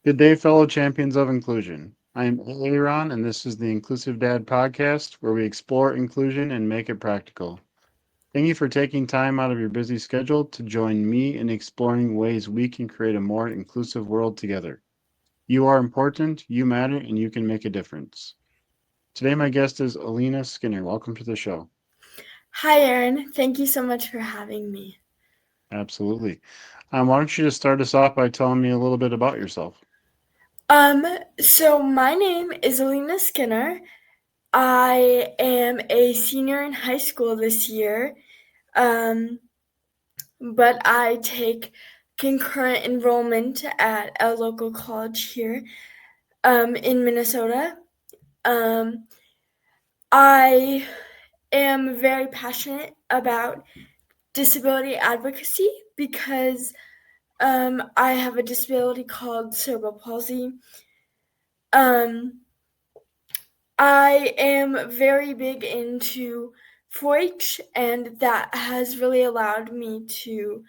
Good day, fellow champions of inclusion. I am Aaron, and this is the Inclusive Dad podcast, where we explore inclusion and make it practical. Thank you for taking time out of your busy schedule to join me in exploring ways we can create a more inclusive world together. You are important, you matter, and you can make a difference. Today, my guest is Alena Skinner. Welcome to the show. Hi, Erin. Thank you so much for having me. Absolutely. Why don't you just start us off by telling me a little bit about yourself? Um, so my name is Alena Skinner. I am a senior in high school this year, um, but I take concurrent enrollment at a local college here in Minnesota. Um, I am very passionate about disability advocacy because I have a disability called cerebral palsy. Um, I am very big into 4-H, and that has really allowed me to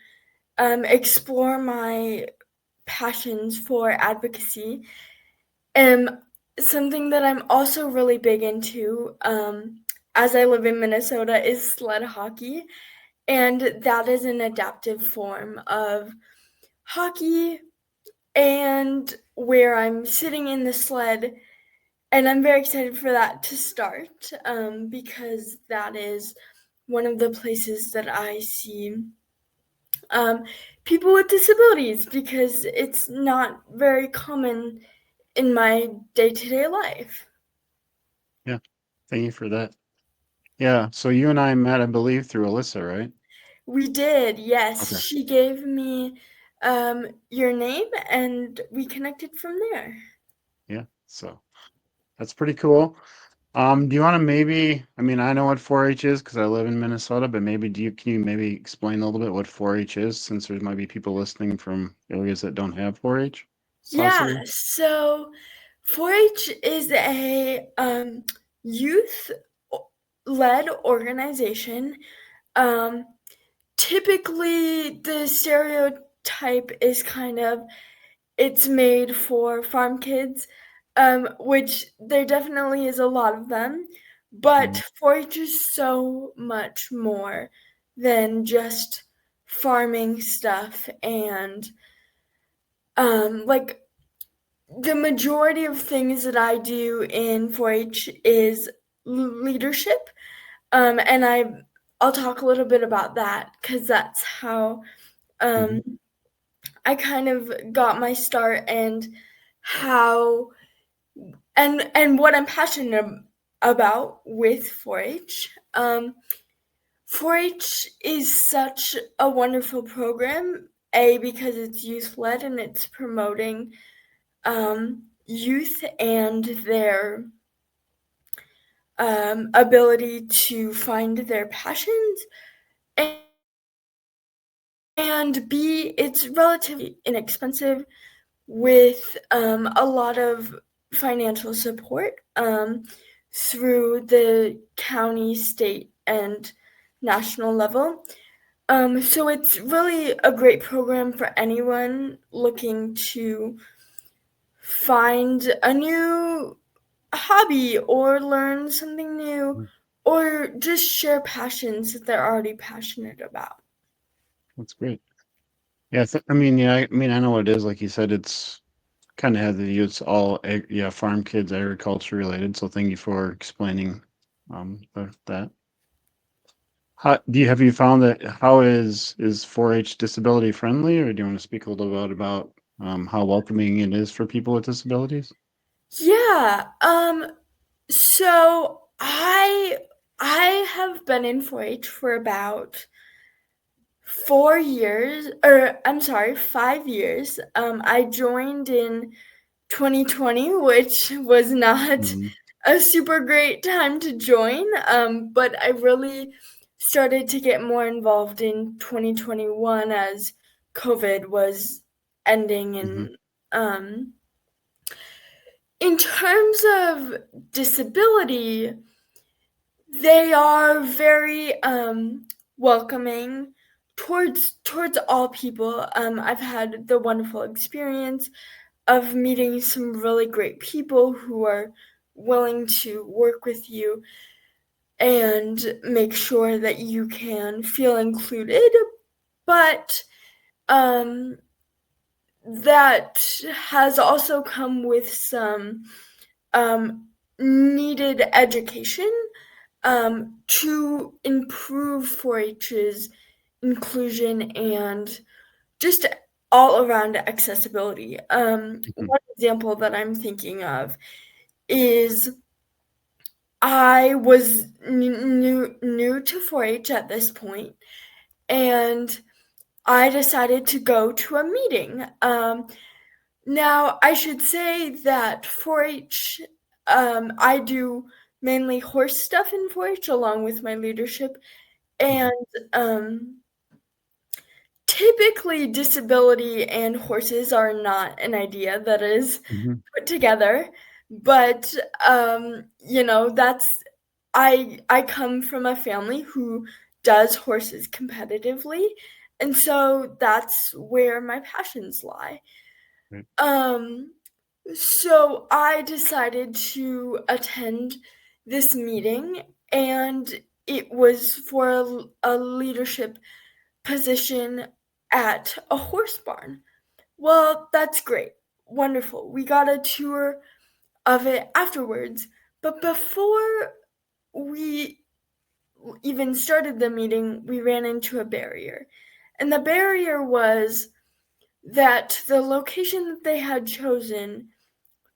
explore my passions for advocacy. Um, Something that I'm also really big into, as I live in Minnesota, is sled hockey, and that is an adaptive form of hockey, and where I'm sitting in the sled. And I'm very excited for that to start because that is one of the places that I see um, people with disabilities because it's not very common in my day to day life. Yeah, thank you for that. Yeah, so you and I met, I believe, through Alyssa, right? We did, yes. Okay. She gave me your name and we connected from there. Yeah, so that's pretty cool. Do you want to maybe, I mean, I know what 4-H is because I live in Minnesota, but maybe can you maybe explain a little bit what 4-H is since there might be people listening from areas that don't have 4-H, Yeah, possibly? so 4-H is a youth led organization. Um, Typically, the stereotype is kind of it's made for farm kids, which there definitely is a lot of them, Mhm. but 4-H is so much more than just farming stuff and like the majority of things that I do in 4-H is leadership, and I'll talk a little bit about that because that's how Mhm. um, I kind of got my start and how and what I'm passionate about with 4-H. 4-H is such a wonderful program. A because it's youth led and it's promoting youth and their ability to find their passions, and B, it's relatively inexpensive with a lot of financial support through the county, state, and national level. So it's really a great program for anyone looking to find a new hobby or learn something new Mhm. or just share passions that they're already passionate about. That's great. Yeah, I mean, yeah, I mean, I know what it is. Like you said, it's kind of has the it's all yeah, farm kids, agriculture related. So thank you for explaining that. How do you have you found that how is 4-H disability friendly, or do you want to speak a little bit about how welcoming it is for people with disabilities? Yeah, so I have been in 4-H for about 4 years, or I'm sorry, 5 years. I joined in 2020, which was not Hmm. a super great time to join, but I really started to get more involved in 2021 as COVID was ending. Hmm. And in terms of disability, they are very welcoming towards all people. I've had the wonderful experience of meeting some really great people who are willing to work with you and make sure that you can feel included, but um, that has also come with some needed education to improve 4-H's inclusion and just all around accessibility. Mhm. One example that I'm thinking of is I was new to 4-H at this point, and I decided to go to a meeting. Now, I should say that 4-H, I do mainly horse stuff in 4-H along with my leadership, Mhm. and um, typically disability and horses are not an idea that is Mhm. put together, but that's I come from a family who does horses competitively, and so that's where my passions lie. Right. um so I decided to attend this meeting, and it was for a leadership position at a horse barn. Well, that's great. Wonderful. We got a tour of it afterwards. But before we even started the meeting, we ran into a barrier. And the barrier was that the location that they had chosen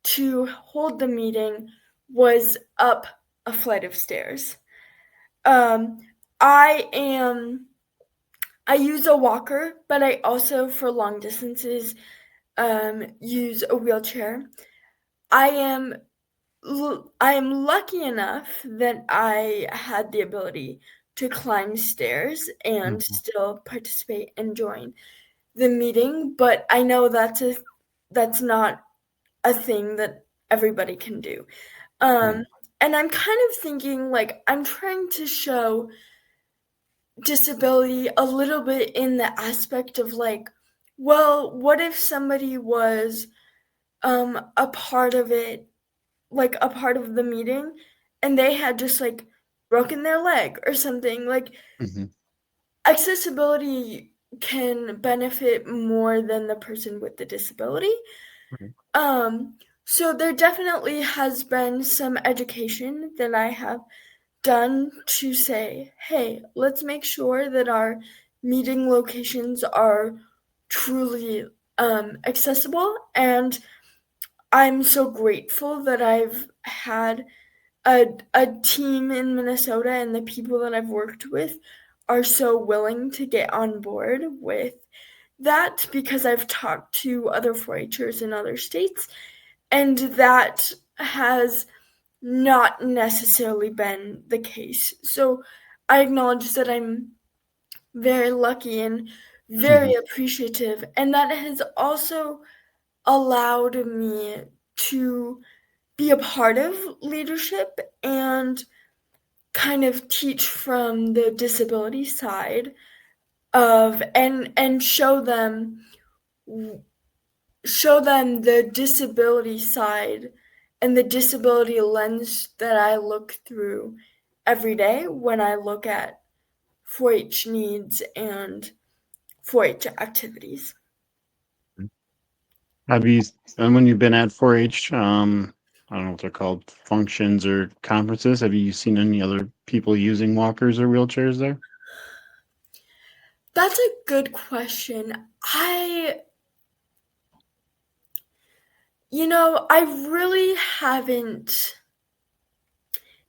to hold the meeting was up a flight of stairs. Um, I am I use a walker, but I also, for long distances, use a wheelchair. I am I am lucky enough that I had the ability to climb stairs and Mhm. still participate and join the meeting, but I know that's not a thing that everybody can do. Right. Um, and I'm kind of thinking like I'm trying to show disability a little bit in the aspect of like, well, what if somebody was a part of it, like a part of the meeting, and they had just like broken their leg or something? Like Mhm. accessibility can benefit more than the person with the disability. Right. Um so there definitely has been some education that I have done to say, hey, let's make sure that our meeting locations are truly accessible. And I'm so grateful that I've had a team in Minnesota, and the people that I've worked with are so willing to get on board with that, because I've talked to other 4-Hers in other states, and that has not necessarily been the case. So I acknowledge that I'm very lucky and very Mhm. appreciative, and that has also allowed me to be a part of leadership and kind of teach from the disability side of and show them the disability side and the disability lens that I look through every day when I look at 4-H needs and 4-H activities. Have you, and when you've been at 4-H, I don't know what they're called, functions or conferences, have you seen any other people using walkers or wheelchairs there? That's a good question. I, I really haven't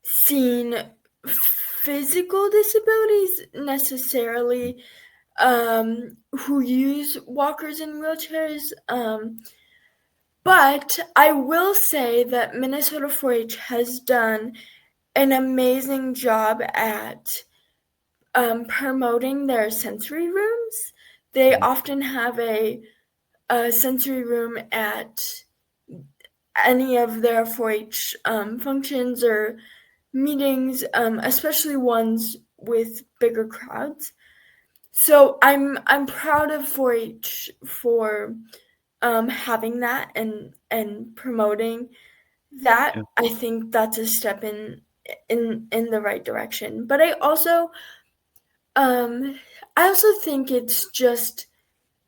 seen physical disabilities necessarily who use walkers and wheelchairs. But I will say that Minnesota 4-H has done an amazing job at promoting their sensory rooms. They Mhm. often have a sensory room at any of their 4-H functions or meetings, especially ones with bigger crowds. So I'm proud of 4-H for having that and promoting that, Yeah. I think that's a step in the right direction. But I also think it's just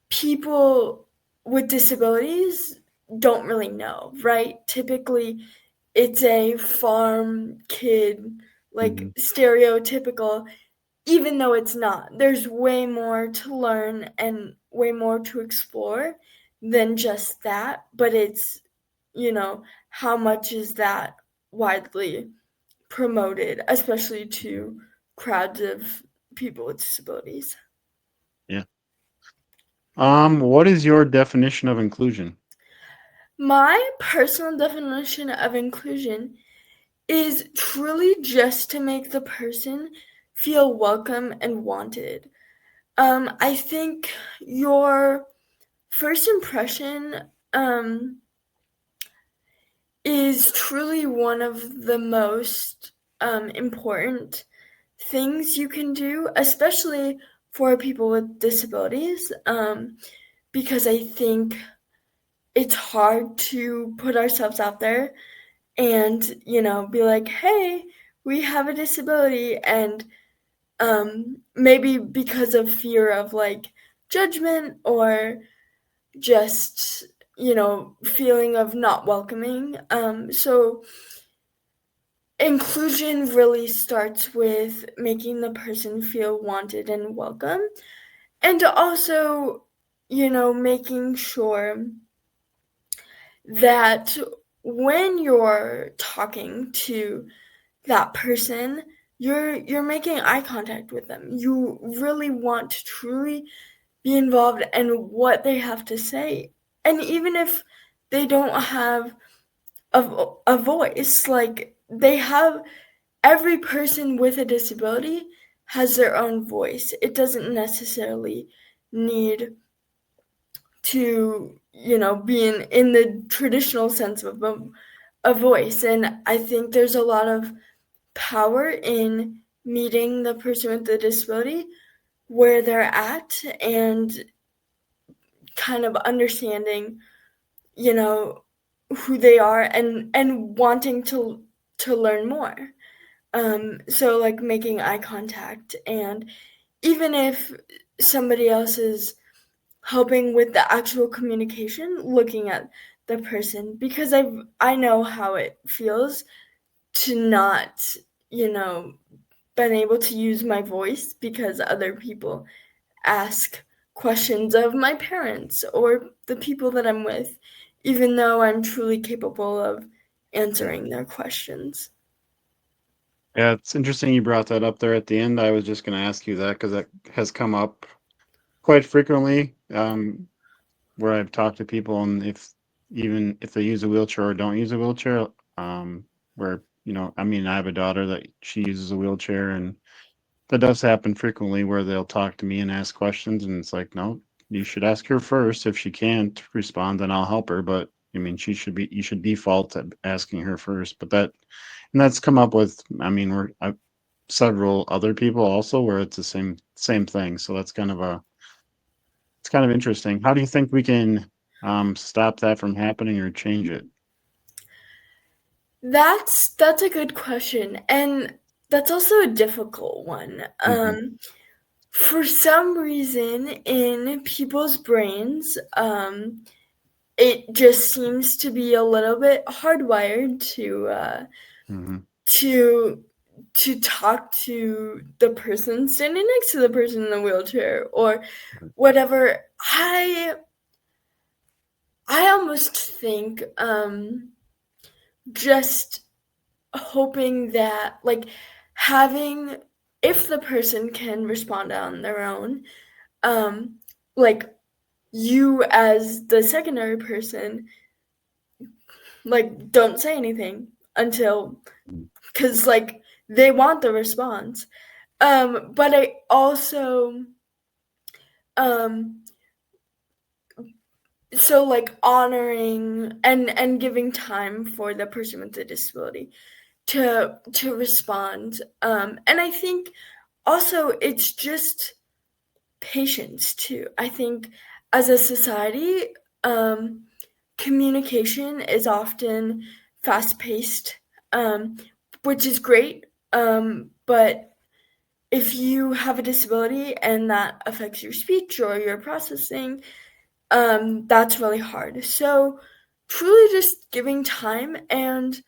people with disabilities don't really know, right? Typically, it's a farm kid, like Mhm. stereotypical, even though it's not. There's way more to learn and way more to explore than just that. But it's, how much is that widely promoted, especially to crowds of people with disabilities? Yeah. What is your definition of inclusion? My personal definition of inclusion is truly just to make the person feel welcome and wanted. I think your first impression is truly one of the most important things you can do, especially for people with disabilities, because I think it's hard to put ourselves out there and, be like, hey, we have a disability. And maybe because of fear of like judgment or just, feeling of not welcoming. So inclusion really starts with making the person feel wanted and welcome, and also, making sure that when you're talking to that person, you're making eye contact with them. You really want to truly be involved in what they have to say. And even if they don't have a voice, like they have, every person with a disability has their own voice. It doesn't necessarily need to, be in the traditional sense of a voice. And I think there's a lot of power in meeting the person with the disability where they're at and kind of understanding, you know, who they are and wanting to learn more. So like making eye contact, and even if somebody else is helping with the actual communication, looking at the person, because I know how it feels to not, you know, been able to use my voice because other people ask questions of my parents or the people that I'm with, even though I'm truly capable of answering their questions. Yeah, it's interesting you brought that up there at the end. I was just going to ask you that because that has come up quite frequently, where I've talked to people, and even if they use a wheelchair or don't use a wheelchair, where, I mean, I have a daughter that she uses a wheelchair, and that does happen frequently where they'll talk to me and ask questions, and it's like, no, you should ask her first. If she can't respond, then I'll help her. But I mean, you should default to asking her first. And that's come up with, I mean, several other people also where it's the same thing. So it's kind of interesting. How do you think we can stop that from happening or change it? That's a good question, and that's also a difficult one. Hmm. For some reason, in people's brains, it just seems to be a little bit hardwired Hmm. to to talk to the person standing next to the person in the wheelchair or whatever. I almost think just hoping that, like, having, if the person can respond on their own, um like, you as the secondary person, like, don't say anything until, because like they want the response. But I also, um so like honoring and giving time for the person with the disability to respond. And I think also it's just patience too. I think as a society, communication is often fast-paced, which is great, but if you have a disability and that affects your speech or your processing, that's really hard. So truly just giving time, and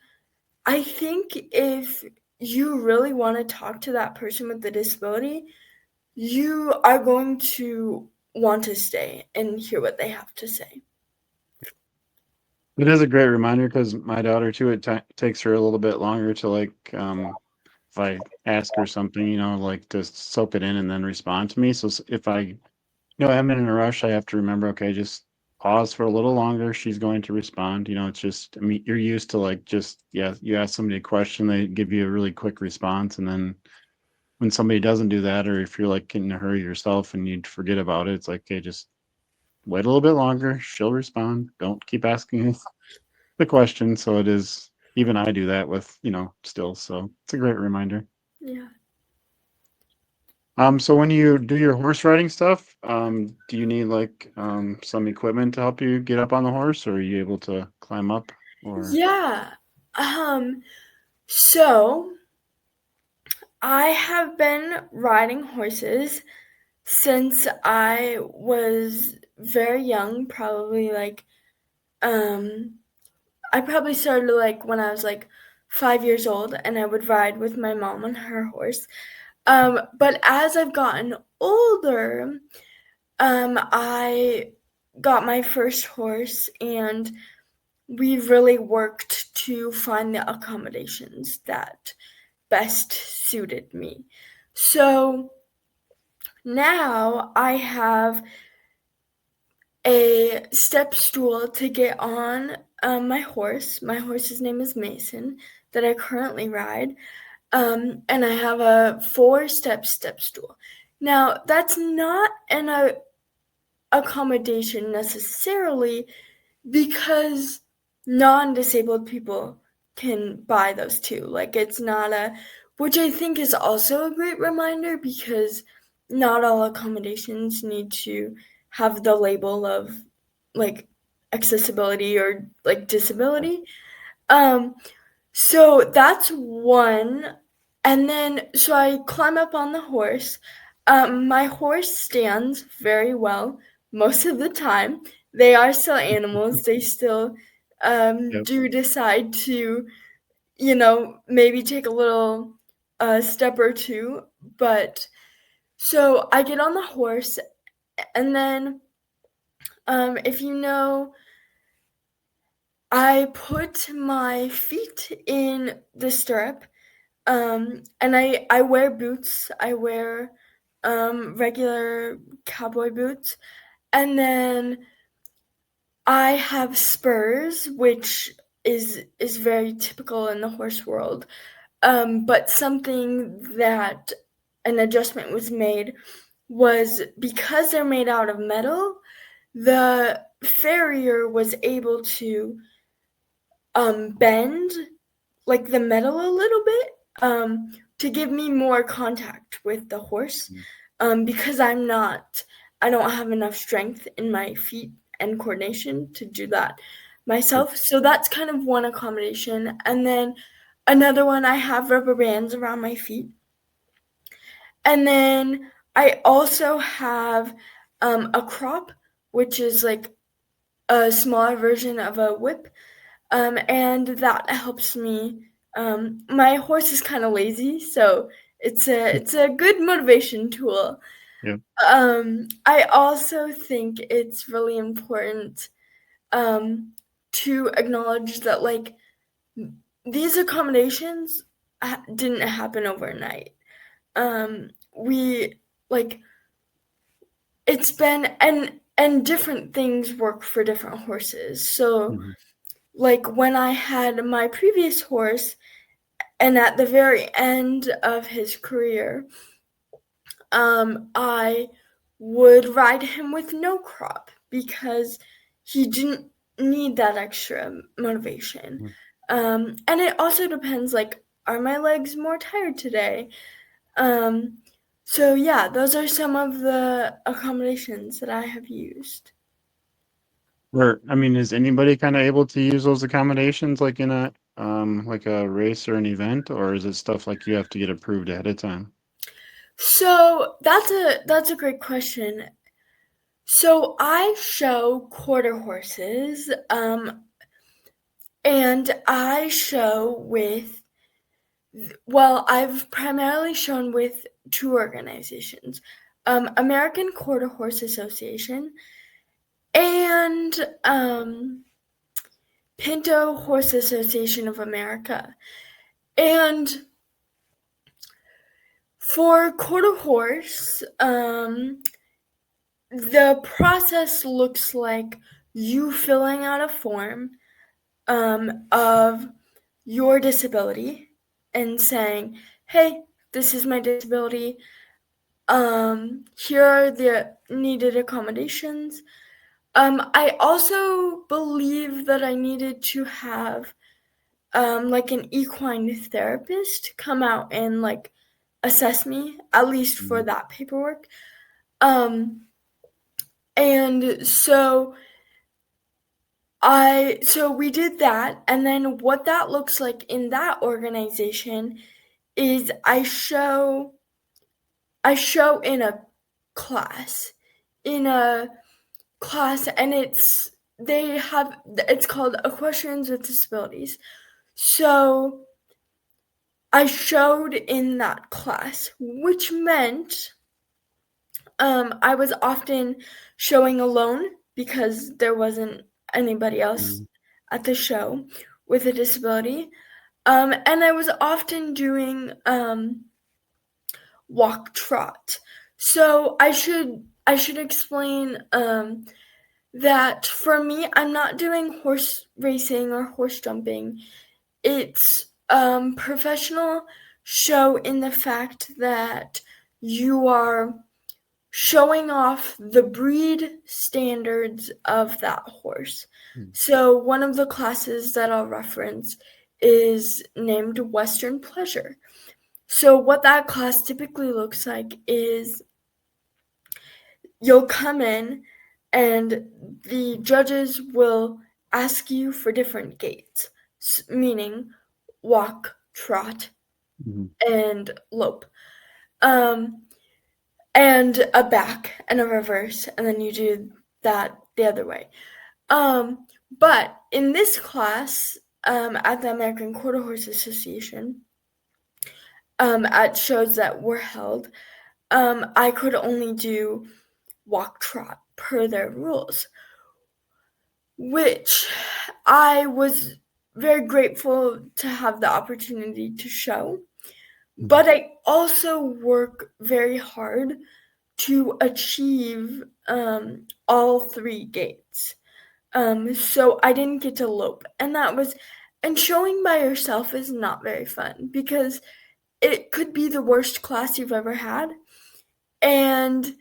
I think if you really want to talk to that person with the disability, you are going to want to stay and hear what they have to say. It is a great reminder because my daughter too, it takes her a little bit longer to like, if I ask her something, like to soak it in and then respond to me. So if I, I'm in a rush, I have to remember, okay, just pause for a little longer. She's going to respond. It's just, I mean, you're used to like just, yeah, you ask somebody a question, they give you a really quick response. And then when somebody doesn't do that, or if you're like in a hurry yourself and you forget about it, it's like, okay, just wait a little bit longer. She'll respond. Don't keep asking the question. So it is, even I do that with, still. So it's a great reminder. Yeah. So when you do your horse riding stuff, do you need like some equipment to help you get up on the horse, or are you able to climb up? Or Yeah. So I have been riding horses since I was very young, probably like I probably started like when I was like 5 years old, and I would ride with my mom on her horse. But as I've gotten older, I got my first horse, and we really worked to find the accommodations that best suited me. So now I have a step stool to get on my horse. My horse's name is Mason, that I currently ride. And I have a 4-step step stool. Now, that's not an accommodation necessarily, because non-disabled people can buy those too. Like, it's not which I think is also a great reminder, because not all accommodations need to have the label of like accessibility or like disability. Um, so that's one. And then, so I climb up on the horse. My horse stands very well most of the time. They are still animals. They still yep, do decide to, maybe take a little step or two. But so I get on the horse, and then, if you know, I put my feet in the stirrup. And I wear boots. I wear regular cowboy boots, and then I have spurs, which is very typical in the horse world. But something that an adjustment was made was, because they're made out of metal, the farrier was able to bend like the metal a little bit, to give me more contact with the horse, because I don't have enough strength in my feet and coordination to do that sure. myself. So that's kind of one accommodation. And then another one, I have rubber bands around my feet. And then I also have a crop, which is like a smaller version of a whip, and that helps me. My horse is kind of lazy, so it's a good motivation tool. Yep. I also think it's really important to acknowledge that like these accommodations didn't happen overnight. We like it's been and different things work for different horses. So Mhm. like when I had my previous horse, and at the very end of his career, I would ride him with no crop, because he didn't need that extra motivation. Mhm. And it also depends, like, are my legs more tired today? Um, so yeah, those are some of the accommodations that I have used. Or, I mean, is anybody kind of able to use those accommodations like in a like a race or an event, or is it stuff like you have to get approved ahead of time? So that's a great question. So I show quarter horses, and I show with, well, I've primarily shown with two organizations, American Quarter Horse Association and Pinto Horse Association of America. And for quarter horse, the process looks like you filling out a form of your disability and saying, hey, this is my disability. Here are the needed accommodations. I also believe that I needed to have like an equine therapist come out and like assess me, at least for Mhm. that paperwork. Um, and so we did that, and then what that looks like in that organization is I show in a class, in a class, and it's called Equestrians with Disabilities. So I showed in that class, which meant I was often showing alone because there wasn't anybody else Mhm. at the show with a disability. And I was often doing walk trot. So I should explain that for me, I'm not doing horse racing or horse jumping. It's professional show in the fact that you are showing off the breed standards of that horse. Mhm. So one of the classes that I'll reference is named Western Pleasure. So what that class typically looks like is you'll come in and the judges will ask you for different gaits, meaning walk, trot, Mhm. and lope. Um, and a back and a reverse, and then you do that the other way. But in this class, at the American Quarter Horse Association, at shows that were held, I could only do walk trot per their rules, which I was very grateful to have the opportunity to show. Mhm. But I also work very hard to achieve all three gates. So I didn't get to lope, and showing by yourself is not very fun because it could be the worst class you've ever had, and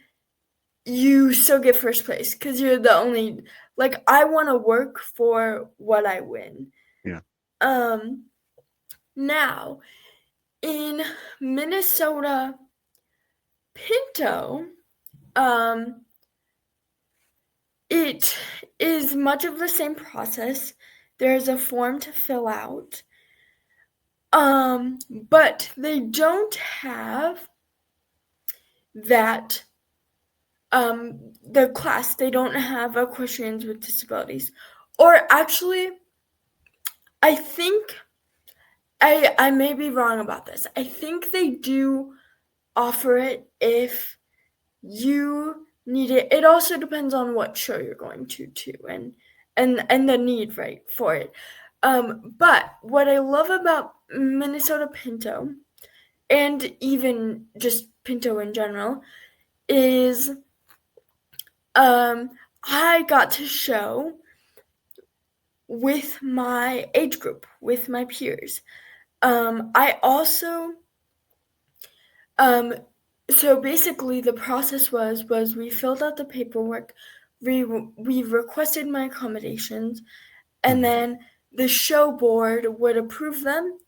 you still get first place because you're the only, like, I want to work for what I win. Yeah. Um, Now in Minnesota Pinto, um, it is much of the same process. There's a form to fill out. But they don't have that the class, they don't have equestrians with disabilities. Or actually, I think I may be wrong about this. I think they do offer it if you need it. It also depends on what show you're going to too, and the need, right, for it. But what I love about Minnesota Pinto, and even just Pinto in general, is I got to show with my age group, with my peers. I also um, so basically the process was we filled out the paperwork, we requested my accommodations, and Mhm. then the show board would approve them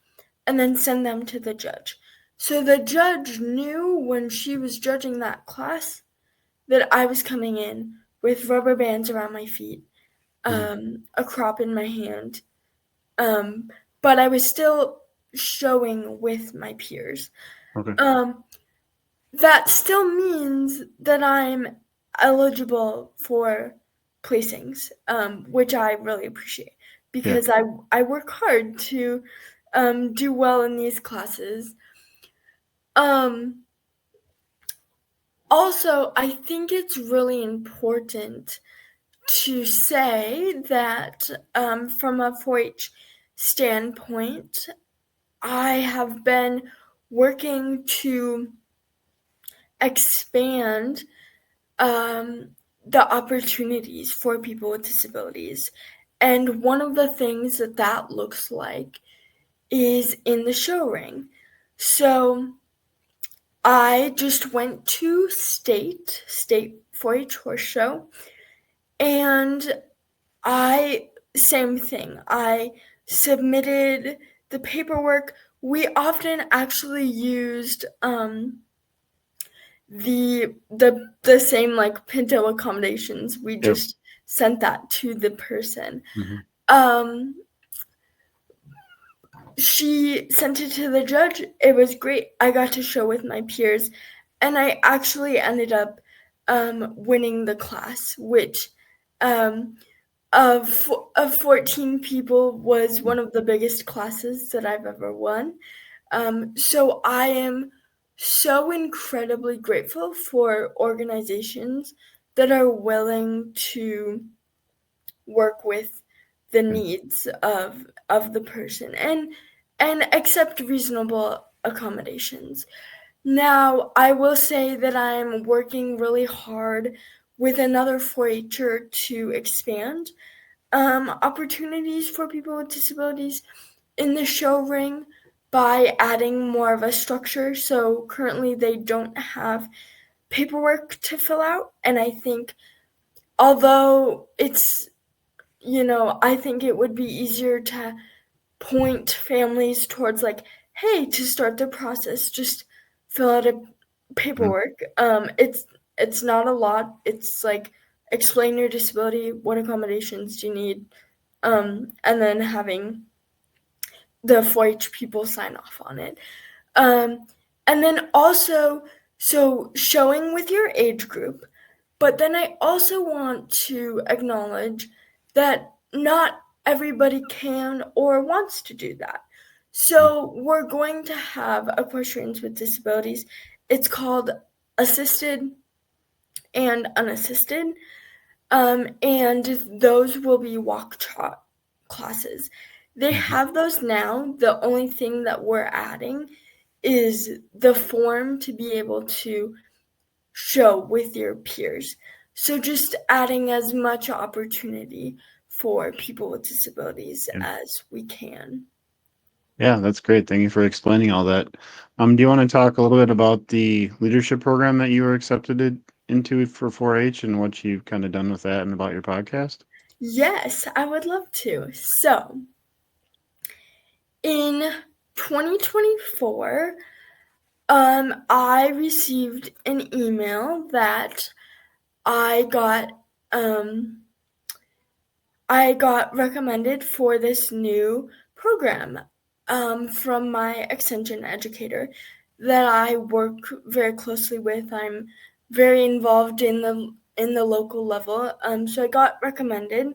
and then send them to the judge. So the judge knew when she was judging that class that I was coming in with rubber bands around my feet, a crop in my hand, but I was still showing with my peers. Okay. That still means that I'm eligible for placings, which I really appreciate Yeah. because I work hard to do well in these classes. Also, I think it's really important to say that from a 4-H standpoint, I have been working to expand the opportunities for people with disabilities. And one of the things that looks like is in the show ring. So I just went to state 4-H horse show, and same thing. I submitted the paperwork. We often actually used the same like Pinto accommodations. We Yep. just sent that to the person. Mm-hmm. Um, she sent it to the judge. It was great. I got to show with my peers, and I actually ended up winning the class, which of 14 people was one of the biggest classes that I've ever won. So I am so incredibly grateful for organizations that are willing to work with the Yeah. needs of the person and accept reasonable accommodations. Now, I will say that I'm working really hard with another 4-H'er to expand opportunities for people with disabilities in the show ring by adding more of a structure. So currently they don't have paperwork to fill out, and I think although it's I think it would be easier to point families towards like, hey, to start the process, just fill out a Mm-hmm. paperwork. It's not a lot. It's like explain your disability, what accommodations do you need, and then having the 4-H people sign off on it. Um, and then also, so showing with your age group, but then I also want to acknowledge that not everybody can or wants to do that. So we're going to have equestrians with disabilities. It's called assisted and unassisted, and those will be walk trot classes. They Mm-hmm. have those now. The only thing that we're adding is the form to be able to show with your peers. So just adding as much opportunity for people with disabilities Yeah. as we can. Yeah, that's great. Thank you for explaining all that. Do you want to talk a little bit about the leadership program that you were into for 4-H and what you've kind of done with that and about your podcast? Yes, I would love to. So, in 2024, I received an email that I got um, I got recommended for this new program from my extension educator that I work very closely with. I'm very involved in the local level. So I got recommended.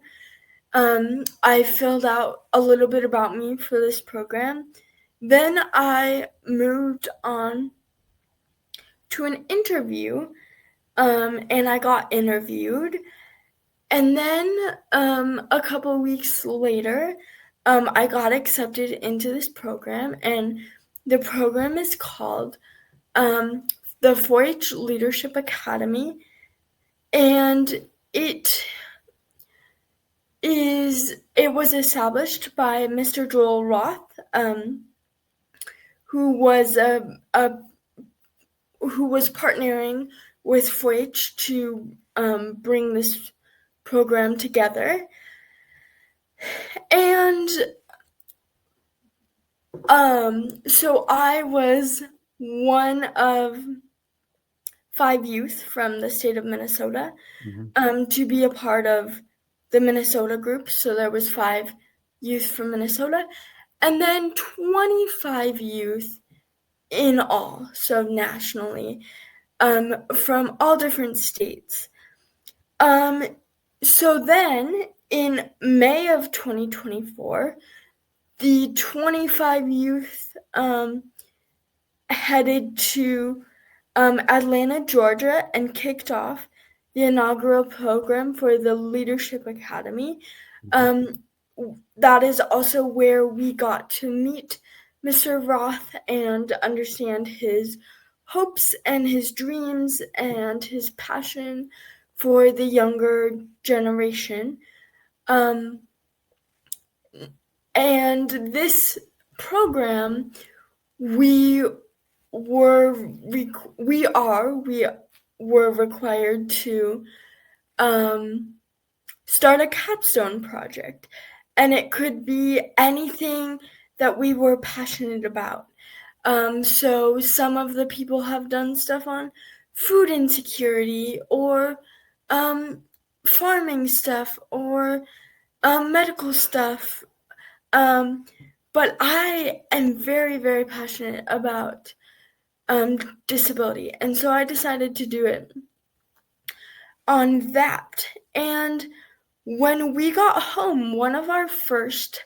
I filled out a little bit about me for this program. Then I moved on to an interview, and I got interviewed. And then a couple weeks later, I got accepted into this program, and the program is called the 4-H Leadership Academy, and it was established by Mr. Joel Roth, who was who was partnering with 4-H to bring this program together. And so I was one of 5 youth from the state of Minnesota Mm-hmm. to be a part of the Minnesota group. So there was 5 youth from Minnesota, and then 25 youth in all, so nationally, from all different states. So then in May of 2024, the 25 youth headed to Atlanta, Georgia, and kicked off the inaugural program for the Leadership Academy. That is also where we got to meet Mr. Roth and understand his hopes and his dreams and his passion for the younger generation. And this program, we were required to start a capstone project, and it could be anything that we were passionate about. So some of the people have done stuff on food insecurity or farming stuff or medical stuff. But I am very, very passionate about disability, and so I decided to do it on that. And when we got home, one of our first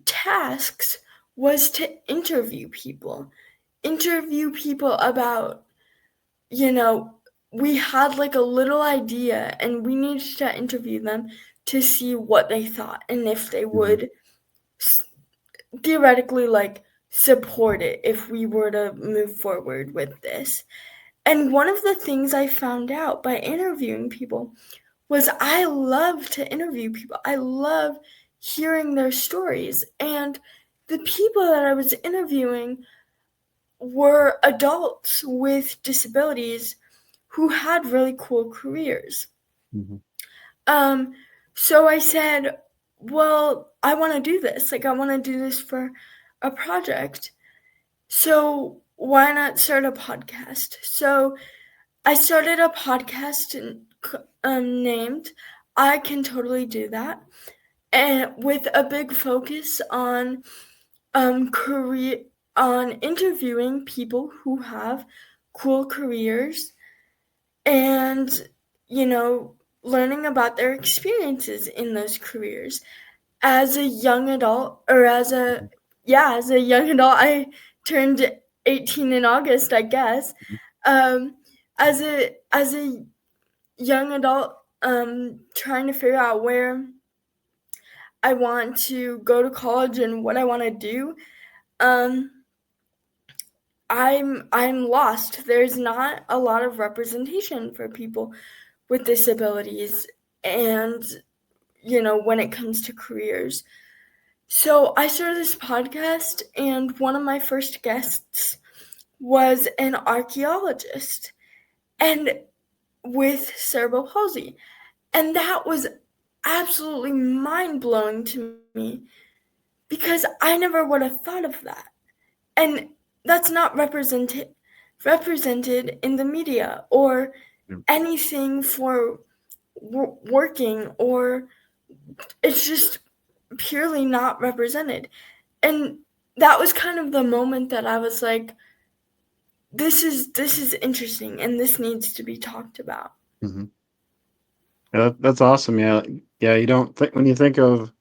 tasks was to interview people about, we had like a little idea and we needed to interview them to see what they thought and if they would theoretically like support it if we were to move forward with this. And one of the things I found out by interviewing people was I love to interview people. I love hearing their stories. And the people that I was interviewing were adults with disabilities who had really cool careers. So I said, well, I want to do this. Like, I want to do this for a project. So why not start a podcast? So I started a podcast named I Can Totally Do That, and with a big focus on interviewing people who have cool careers and, learning about their experiences in those careers. As a young adult, I turned 18 in August, I guess. As a young adult, trying to figure out where I want to go to college and what I want to do, I'm lost. There's not a lot of representation for people with disabilities, and when it comes to careers. So I started this podcast, and one of my first guests was an archaeologist and with cerebral palsy. And that was absolutely mind-blowing to me because I never would have thought of that. And that's not represented in the media or anything for working, or it's just purely not represented. And that was kind of the moment that I was like, this is interesting and this needs to be talked about. Yeah, that's awesome. Yeah, you don't think, when you think of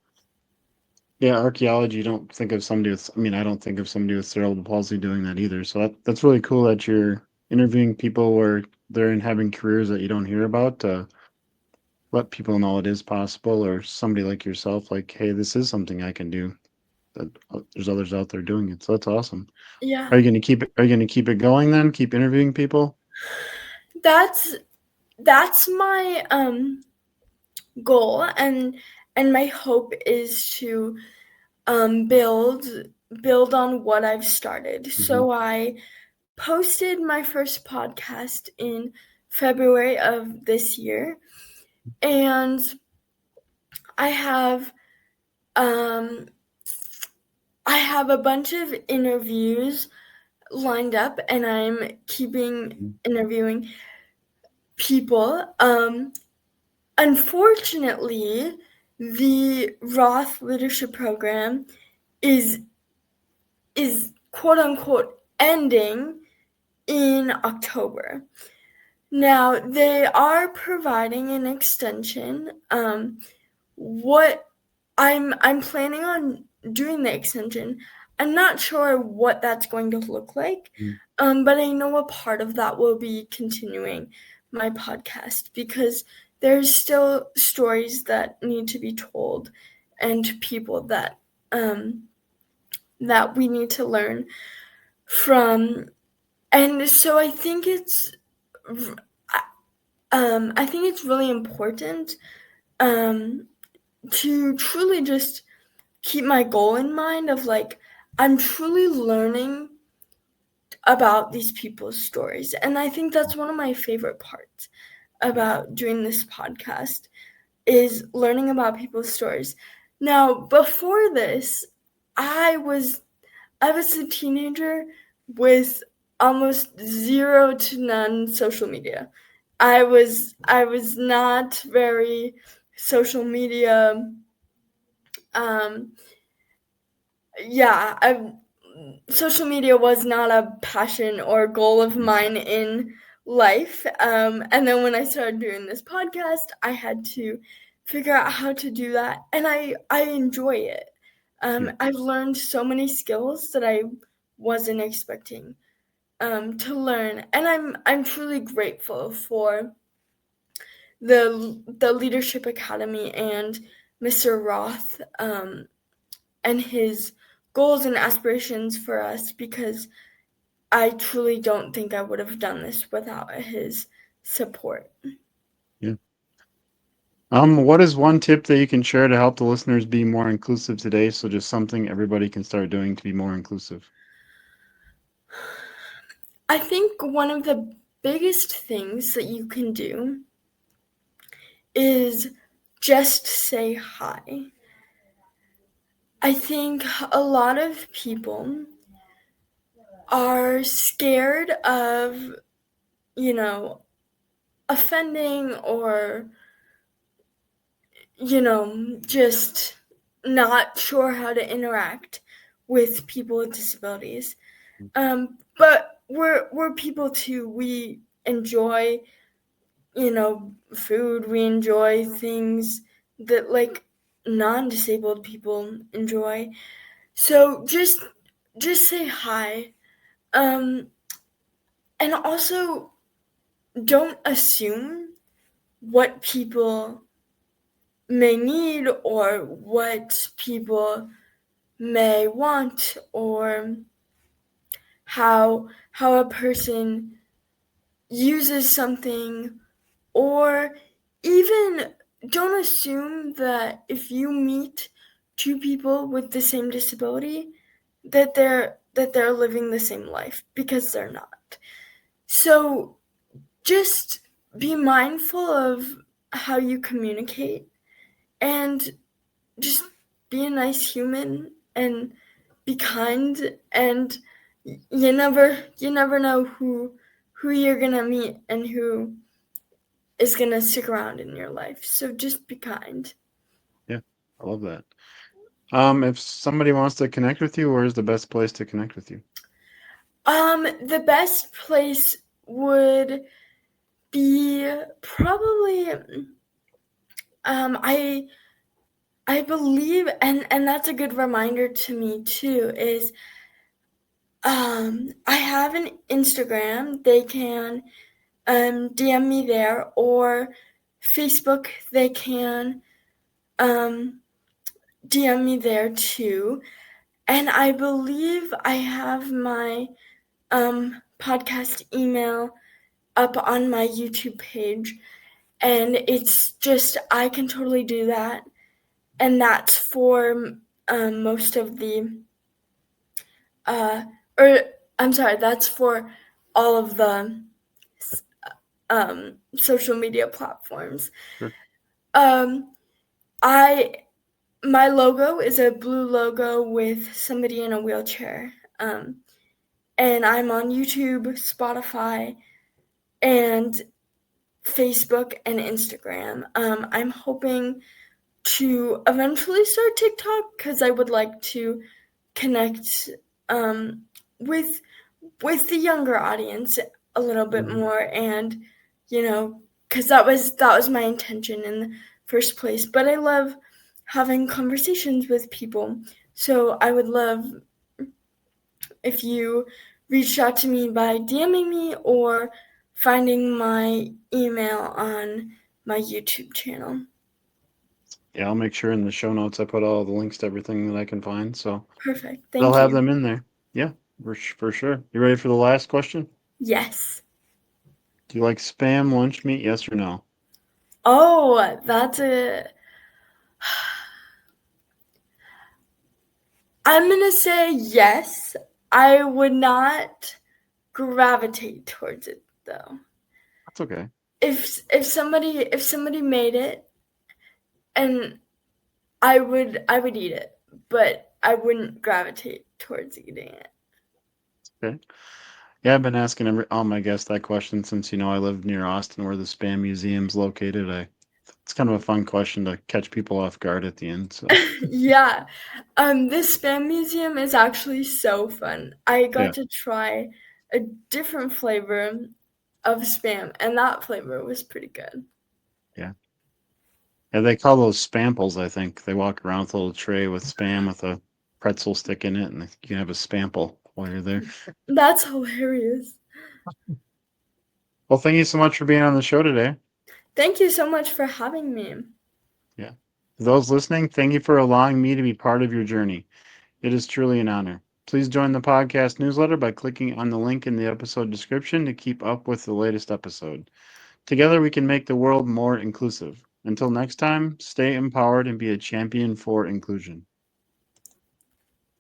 archaeology, you don't think of somebody with, I don't think of somebody with cerebral palsy doing that either. So that's really cool that you're interviewing people where they're having careers that you don't hear about, to let people know it is possible, or somebody like yourself, like, hey, this is something I can do, that there's others out there doing it. So that's awesome. Yeah. Are you going to keep it going then? Keep interviewing people? That's my goal, and my hope is to build on what I've started. So I posted my first podcast in February of this year, and I have a bunch of interviews lined up, and I'm keeping interviewing people. unfortunately, the Roth Leadership Program is quote unquote ending in October. Now they are providing an extension. What I'm planning on doing the extension. I'm not sure what that's going to look like, but I know a part of that will be continuing my podcast because there's still stories that need to be told and people that that we need to learn from. And so I think it's really important to truly just keep my goal in mind of like I'm truly learning about these people's stories. And I think that's one of my favorite parts about doing this podcast is learning about people's stories. Now, before this, I was a teenager with almost zero to none social media. I was not very social media. Yeah, social media was not a passion or goal of mine in life. And then when I started doing this podcast, I had to figure out how to do that, and I enjoy it. I've learned so many skills that I wasn't expecting to learn, and I'm truly grateful for the Leadership Academy and Mr. Roth and his goals and aspirations for us, because I truly don't think I would have done this without his support. Yeah. What is one tip that you can share to help the listeners be more inclusive today? So just something everybody can start doing to be more inclusive. I think one of the biggest things that you can do is just say hi. I think a lot of people are scared of, offending or, just not sure how to interact with people with disabilities. But we're people too. We enjoy, food. We enjoy things that like non-disabled people enjoy. So just say hi. And also don't assume what people may need or what people may want, or how a person uses something, or even don't assume that if you meet two people with the same disability that they're living the same life, because they're not. So just be mindful of how you communicate and just be a nice human and be kind, and you never know who you're gonna meet and who is gonna stick around in your life. So just be kind. Yeah, I love that. If somebody wants to connect with you, where's the best place to connect with you? The best place would be probably I believe, and that's a good reminder to me too, is I have an Instagram. They can DM me there, or Facebook. They can DM me there too. And I believe I have my podcast email up on my YouTube page, and it's just I can totally do that, and that's for most of the or I'm sorry, that's for all of the social media platforms. Sure. I My logo is a blue logo with somebody in a wheelchair, and I'm on YouTube, Spotify, and Facebook and Instagram. I'm hoping to eventually start TikTok because I would like to connect um, with the younger audience a little bit Mhm. more, and because that was my intention in the first place. But I love having conversations with people, so I would love if you reached out to me by DMing me or finding my email on my YouTube channel. Yeah, I'll make sure in the show notes I put all the links to everything that I can find, so Perfect. they'll Thank have you. them in there. Yeah, for sure. You ready for the last question? Yes. Do you like spam lunch meat? Yes or no? Oh, that's a. I'm gonna say yes. I would not gravitate towards it though. That's okay. If somebody made it, and I would eat it, but I wouldn't gravitate towards eating it. Okay. Yeah, I've been asking all my guests that question since I live near Austin, where the spam museum's located. It's kind of a fun question to catch people off guard at the end. So Yeah. This spam museum is actually so fun. I got yeah, to try a different flavor of spam, and that flavor was pretty good. yeah, yeah. They call those spamples. I think they walk around with a little tray with spam with a pretzel stick in it, and you can have a spample while you're there. That's hilarious. Well, thank you so much for being on the show today. Thank you so much for having me. Yeah. For those listening, thank you for allowing me to be part of your journey. It is truly an honor. Please join the podcast newsletter by clicking on the link in the episode description to keep up with the latest episode. Together, we can make the world more inclusive. Until next time, stay empowered and be a champion for inclusion.